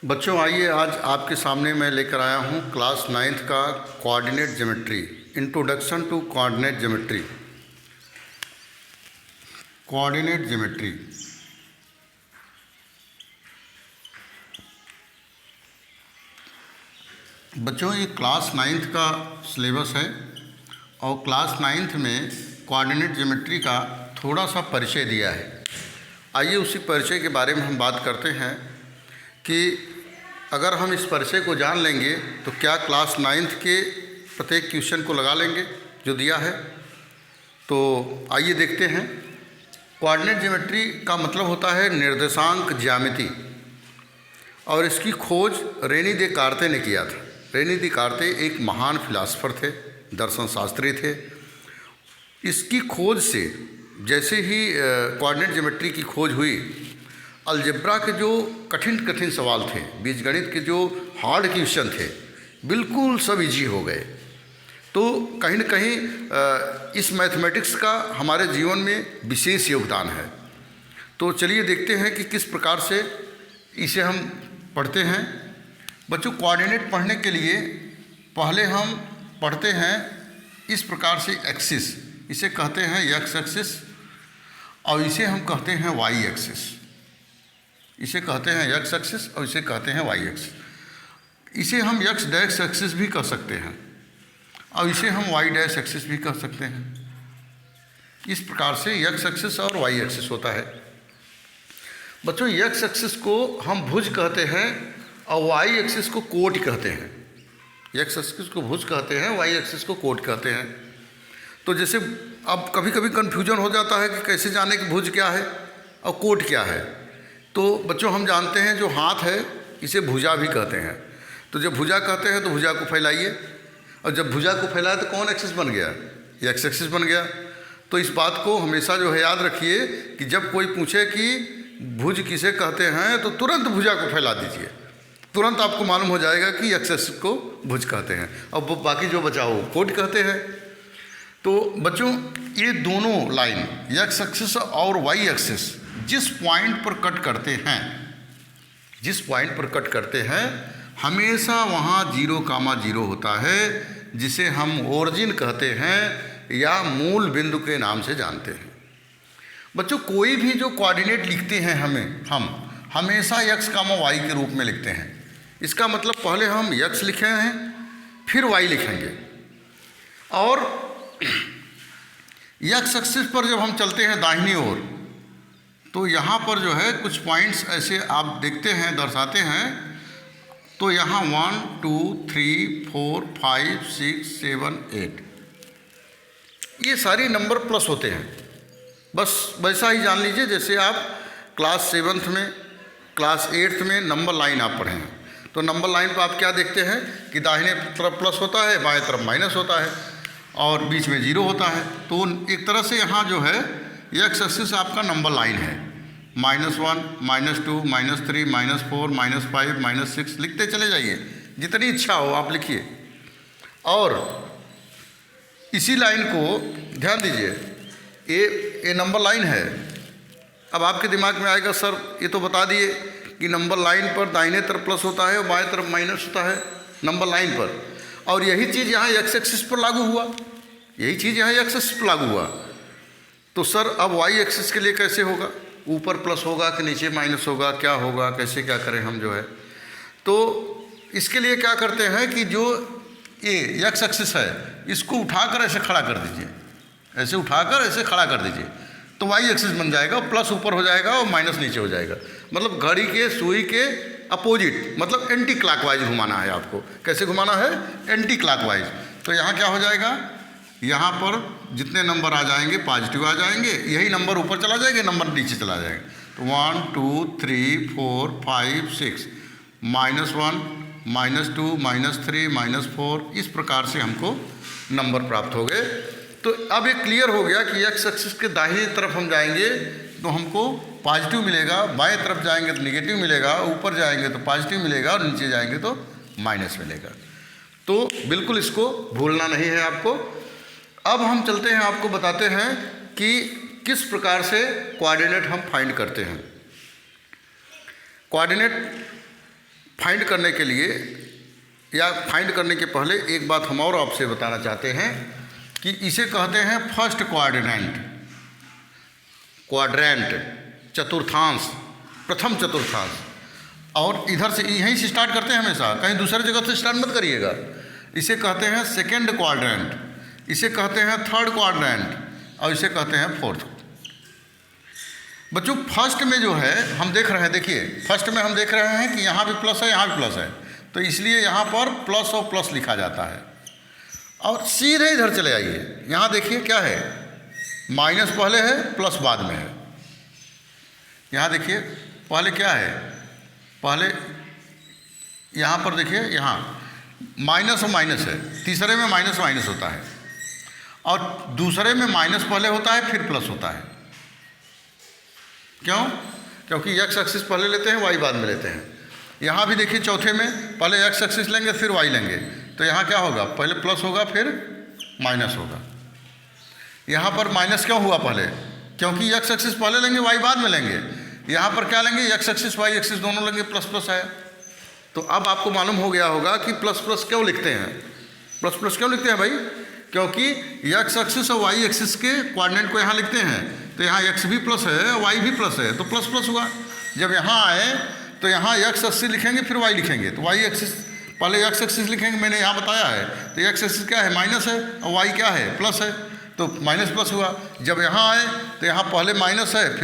बच्चों आइए, आज आपके सामने मैं लेकर आया हूँ क्लास 9th का coordinate geometry, introduction to coordinate geometry. Coordinate geometry बच्चों ये क्लास 9th का सिलेबस है और क्लास 9th में कोऑर्डिनेट ज्योमेट्री का थोड़ा सा परिचय दिया है। आइए उसी परिचय के बारे में हम बात करते हैं कि अगर हम इस परिचय को जान लेंगे तो क्या क्लास 9th के प्रत्येक क्वेश्चन को लगा लेंगे जो दिया है। तो आइए देखते हैं। कोऑर्डिनेट ज्योमेट्री का मतलब होता है निर्देशांक ज्यामिति, और इसकी खोज रेनी देकार्ते ने किया था। रेनी देकार्ते एक महान फिलासफर थे, दर्शन शास्त्री थे। इसकी खोज से जैसे ही कोऑर्डिनेट ज्योमेट्री की खोज हुई, अलजेब्रा के जो कठिन सवाल थे, बीजगणित के जो हार्ड क्वेश्चन थे, बिल्कुल सब इजी हो गए। तो कहीं न कहीं इस मैथमेटिक्स का हमारे जीवन में विशेष योगदान है। तो चलिए देखते हैं कि किस प्रकार से इसे हम पढ़ते हैं। बच्चों, कोऑर्डिनेट पढ़ने के लिए पहले हम पढ़ते हैं इस प्रकार से एक्सिस, इसे कहते हैं एक्स एक्सिस और इसे हम कहते हैं वाई एक्सिस। इसे कहते हैं एक्स एक्सिस और इसे कहते हैं वाई एक्सिस। इसे हम एक्स डैश एक्सिस भी कह सकते हैं और इसे हम वाई डैश एक्सिस भी कह सकते हैं। इस प्रकार से एक्स एक्सिस और वाई एक्सिस होता है। बच्चों, एक्स एक्सिस को हम भुज कहते हैं और वाई एक्सिस को कोट कहते हैं। एक्स एक्सिस को भुज कहते हैं, वाई एक्सिस को कोट कहते हैं। तो जैसे अब कभी कभी कन्फ्यूजन हो जाता है कि कैसे जाने कि भुज क्या है और कोट क्या है। तो बच्चों, हम जानते हैं जो हाथ है इसे भुजा भी कहते हैं। तो जब भुजा कहते हैं तो भुजा को फैलाइए, और जब भुजा को फैलाए तो कौन एक्सिस बन गया? एक्स एक्सिस बन गया। तो इस बात को हमेशा जो है याद रखिए कि जब कोई पूछे कि भुज किसे कहते हैं तो तुरंत भुजा को फैला दीजिए, तुरंत आपको मालूम हो जाएगा कि एक्स एक्सिस को भुज कहते हैं और बाकी जो बचा हो कोट कहते हैं। तो बच्चों, ये दोनों लाइन एक्स एक्सिस और वाई एक्सिस जिस पॉइंट पर कट करते हैं हमेशा वहाँ 0,0 होता है, जिसे हम ओरिजिन कहते हैं या मूल बिंदु के नाम से जानते हैं। बच्चों, कोई भी जो कोऑर्डिनेट लिखते हैं हम हमेशा एक्स कामा वाई के रूप में लिखते हैं। इसका मतलब पहले हम एक्स लिखे हैं फिर वाई लिखेंगे, और एक्स एक्सिस पर जब हम चलते हैं दाहिनी ओर तो यहाँ पर जो है कुछ पॉइंट्स ऐसे आप देखते हैं, दर्शाते हैं। तो यहाँ 1 2 3 4 5 6 7 8 ये सारी नंबर प्लस होते हैं। बस वैसा ही जान लीजिए जैसे आप क्लास 7th में, क्लास 8th में नंबर लाइन आप पढ़े हैं। तो नंबर लाइन पर आप क्या देखते हैं कि दाहिने तरफ प्लस होता है, बाएं तरफ माइनस होता है और बीच में 0 होता है। तो एक तरह से यहाँ जो है एक्स एक्सिस आपका नंबर लाइन है। -1, -2, -3, -4, -5, -6 लिखते चले जाइए, जितनी इच्छा हो आप लिखिए। और इसी लाइन को ध्यान दीजिए, ये नंबर लाइन है। अब आपके दिमाग में आएगा सर ये तो बता दिए कि नंबर लाइन पर दाहिने तरफ प्लस होता है और बाएं तरफ माइनस होता है नंबर लाइन पर, और यही चीज़ यहाँ एक्स एक्सिस पर लागू हुआ, यही चीज़ यहाँ एक्स एक्सिस पर लागू हुआ। तो सर अब वाई एक्सिस के लिए कैसे होगा? ऊपर प्लस होगा कि नीचे माइनस होगा, क्या होगा, कैसे क्या करें हम जो है। तो इसके लिए क्या करते हैं कि जो ये एक्स एक्सिस है इसको उठाकर ऐसे खड़ा कर दीजिए, ऐसे उठाकर ऐसे खड़ा कर दीजिए तो वाई एक्सिस बन जाएगा। प्लस ऊपर हो जाएगा और माइनस नीचे हो जाएगा। मतलब घड़ी के सुई के अपोजिट, मतलब एंटी क्लॉकवाइज घुमाना है आपको। कैसे घुमाना है? Anti clockwise. तो यहाँ क्या हो जाएगा, यहाँ पर जितने नंबर आ जाएंगे पॉजिटिव आ जाएंगे, यही नंबर ऊपर चला जाएगा, नंबर नीचे चला जाएगा। तो 1 2 3 4 5 6 -1 -2 -3 -4 इस प्रकार से हमको नंबर प्राप्त हो गए। तो अब ये क्लियर हो गया कि एक्स एक्सिस के दाहिनी तरफ हम जाएंगे तो हमको पॉजिटिव मिलेगा, बाएं तरफ जाएंगे तो नेगेटिव मिलेगा, ऊपर जाएंगे तो पॉजिटिव मिलेगा और नीचे जाएंगे तो माइनस मिलेगा। तो बिल्कुल इसको भूलना नहीं है आपको। अब हम चलते हैं, आपको बताते हैं कि किस प्रकार से कोऑर्डिनेट हम फाइंड करते हैं। कोऑर्डिनेट फाइंड करने के लिए या फाइंड करने के पहले एक बात हम और आपसे बताना चाहते हैं कि इसे कहते हैं फर्स्ट क्वाड्रेंट, चतुर्थांश, प्रथम चतुर्थांश। और इधर से यहीं से स्टार्ट करते हैं हमेशा, कहीं दूसरी जगह से स्टार्ट मत करिएगा। इसे कहते हैं सेकेंड क्वाड्रेंट, इसे कहते हैं थर्ड क्वाड्रेंट और इसे कहते हैं फोर्थ। बच्चों फर्स्ट में जो है हम देख रहे हैं, देखिए फर्स्ट में हम देख रहे हैं कि यहाँ भी प्लस है, यहाँ भी प्लस है, तो इसलिए यहाँ पर प्लस और प्लस लिखा जाता है। और सीधे इधर चले आइए, यहाँ देखिए क्या है, माइनस पहले है, प्लस बाद में है। यहाँ देखिए पहले क्या है, पहले यहाँ पर देखिए, यहाँ माइनस और माइनस है, तीसरे में माइनस माइनस होता है और दूसरे में माइनस पहले होता है फिर प्लस होता है। क्यों? क्योंकि एक्स एक्सिस पहले लेते हैं, वाई बाद में लेते हैं। यहाँ भी देखिए चौथे में पहले एक्स एक्सिस लेंगे फिर वाई लेंगे, तो यहाँ क्या होगा, पहले प्लस होगा फिर माइनस होगा। यहाँ पर माइनस क्यों हुआ पहले? क्योंकि एक्स एक्सिस पहले लेंगे, वाई बाद में लेंगे। यहाँ पर क्या लेंगे, एक्स एक्सिस वाई एक्सिस दोनों लेंगे, प्लस प्लस आया। तो अब आपको मालूम हो गया होगा कि प्लस प्लस क्यों लिखते हैं, प्लस प्लस क्यों लिखते हैं भाई, क्योंकि एक्स एक्सिस और वाई एक्सिस के कोऑर्डिनेट को यहाँ लिखते हैं, तो यहाँ एक्स भी प्लस है वाई भी प्लस है, तो प्लस प्लस हुआ। जब यहाँ आए तो यहाँ एक्स एक्सिस लिखेंगे फिर वाई लिखेंगे, तो वाई एक्सिस पहले एक्स एक्सिस लिखेंगे, मैंने यहाँ बताया है। तो एक्स एक्सिस क्या है, माइनस है, और वाई क्या है, प्लस है, तो माइनस प्लस हुआ। जब यहाँ आए तो यहाँ पहले माइनस है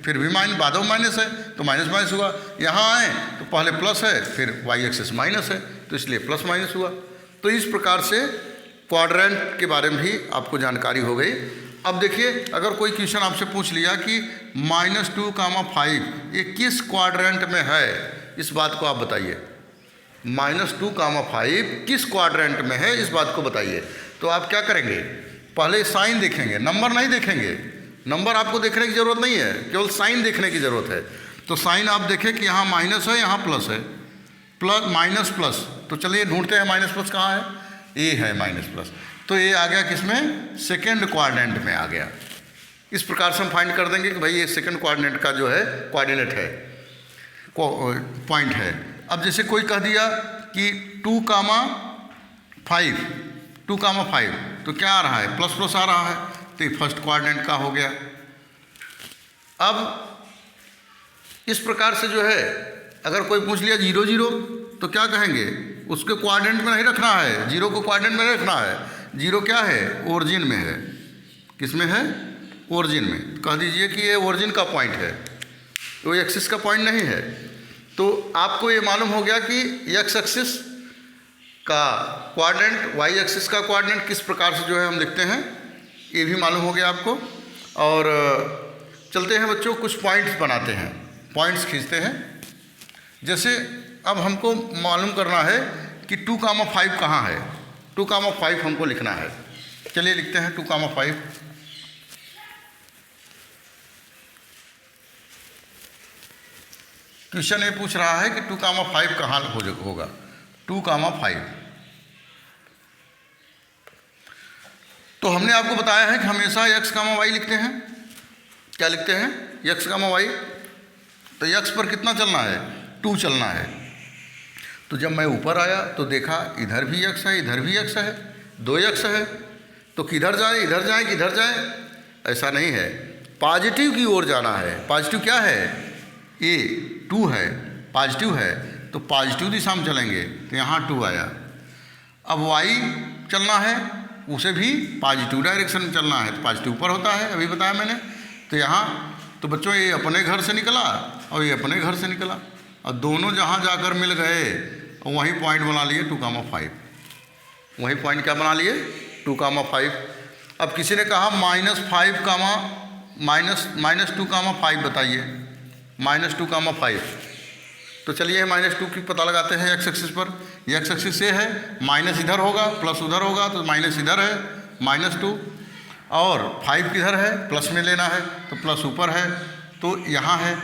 फिर भी माइनस, बाद में माइनस है, तो माइनस माइनस हुआ। यहाँ आए तो पहले प्लस है फिर वाई एक्सिस माइनस है, तो इसलिए प्लस माइनस हुआ। तो इस प्रकार से क्वाड्रेंट के बारे में भी आपको जानकारी हो गई। अब देखिए अगर कोई क्वेश्चन आपसे पूछ लिया कि -2, 5 ये किस क्वाड्रेंट में है, इस बात को आप बताइए। -2, 5 किस क्वाड्रेंट में है, इस बात को बताइए। तो आप क्या करेंगे, पहले साइन देखेंगे, नंबर नहीं देखेंगे। नंबर आपको देखने की ज़रूरत नहीं है, केवल साइन देखने की ज़रूरत है। तो साइन आप देखें कि यहाँ माइनस है, यहाँ प्लस है, प्लस माइनस प्लस। तो चलिए ढूंढते हैं माइनस प्लस कहाँ है, ए है माइनस प्लस, तो ये आ गया किसमें, सेकेंड क्वाड्रेंट में आ गया। इस प्रकार से हम फाइंड कर देंगे कि भाई ये सेकेंड क्वाड्रेंट का जो है कोऑर्डिनेट है, पॉइंट है। अब जैसे कोई कह दिया कि 2, 5, 2, 5, तो क्या आ रहा है, प्लस प्लस आ रहा है, तो ये फर्स्ट क्वाड्रेंट का हो गया। अब इस प्रकार से जो है अगर कोई पूछ लिया 0, 0, तो क्या कहेंगे, उसके क्वाड्रेंट में नहीं रखना है, 0 को क्वाड्रेंट में नहीं रखना है। 0 क्या है, ओरिजिन में है। किस में है, ओरिजिन में। कह दीजिए कि ये ओरिजिन का पॉइंट है, तो एक्सिस का पॉइंट नहीं है। तो आपको ये मालूम हो गया कि एक्स एक्सिस का क्वाड्रेंट, वाई एक्सिस का क्वाड्रेंट किस प्रकार से जो है हम लिखते हैं, ये भी मालूम हो गया आपको। और चलते हैं बच्चों, कुछ पॉइंट्स बनाते हैं, पॉइंट्स खींचते हैं। जैसे अब हमको मालूम करना है कि 2, 5 कहाँ है, 2, 5 हमको लिखना है। चलिए लिखते हैं 2, 5। क्वेश्चन ये पूछ रहा है कि 2, 5 कहाँ होगा, 2, 5। तो हमने आपको बताया है कि हमेशा x, y लिखते हैं। क्या लिखते हैं, x, y। तो x पर कितना चलना है, 2 चलना है। तो जब मैं ऊपर आया तो देखा इधर भी x है, इधर भी x है, 2 x है, तो किधर जाए, इधर जाए किधर जाए, ऐसा नहीं है, पॉजिटिव की ओर जाना है। पॉजिटिव क्या है, ये 2 है, पॉजिटिव है, तो पॉजिटिव दिशा में चलेंगे, तो यहाँ 2 आया। अब y चलना है, उसे भी पॉजिटिव डायरेक्शन में चलना है, तो पॉजिटिव ऊपर होता है, अभी बताया मैंने। तो यहाँ तो बच्चों ये अपने घर से निकला और ये अपने घर से निकला, और दोनों जहाँ जाकर मिल गए वहीं पॉइंट बना लिए 2, 5। वहीं पॉइंट क्या बना लिए, 2, 5। अब किसी ने कहा -5, -2, 5 बताइए, -2, 5। तो चलिए -2 की पता लगाते हैं एक्स एक्सिस पर। एक्स एक्सिस से है, माइनस इधर होगा प्लस उधर होगा, तो माइनस इधर है -2, और 5 किधर है, प्लस में लेना है, तो प्लस ऊपर है, तो यहाँ है।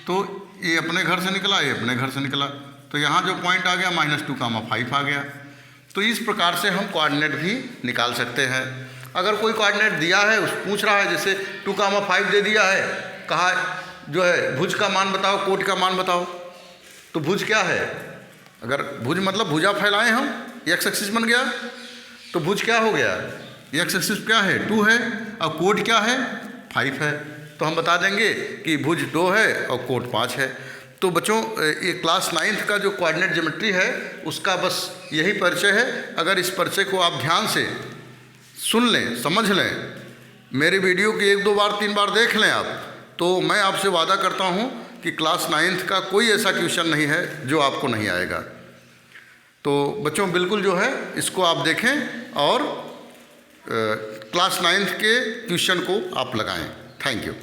तो ये अपने घर से निकला, ये अपने घर से निकला, तो यहाँ जो पॉइंट आ गया -2, 5 आ गया। तो इस प्रकार से हम कोऑर्डिनेट भी निकाल सकते हैं। अगर कोई कोऑर्डिनेट दिया है, उस पूछ रहा है, जैसे 2, 5 दे दिया है, कहा जो है भुज का मान बताओ, कोट का मान बताओ। तो भुज क्या है, अगर भुज मतलब भुजा फैलाएं हम, एक्स एक्सिस बन गया, तो भुज क्या हो गया, एक्स एक्सिस क्या है 2 है और कोट क्या है 5 है, तो हम बता देंगे कि भुज 2 है और कोट 5 है। तो बच्चों ये क्लास 9th का जो कोऑर्डिनेट ज्योमेट्री है उसका बस यही परिचय है। अगर इस परिचय को आप ध्यान से सुन लें, समझ लें, मेरे वीडियो की 1-2 बार 3 बार देख लें आप, तो मैं आपसे वादा करता हूँ कि क्लास 9th का कोई ऐसा क्वेश्चन नहीं है जो आपको नहीं आएगा। तो बच्चों बिल्कुल जो है इसको आप देखें और क्लास 9th के क्वेश्चन को आप लगाएं। Thank you.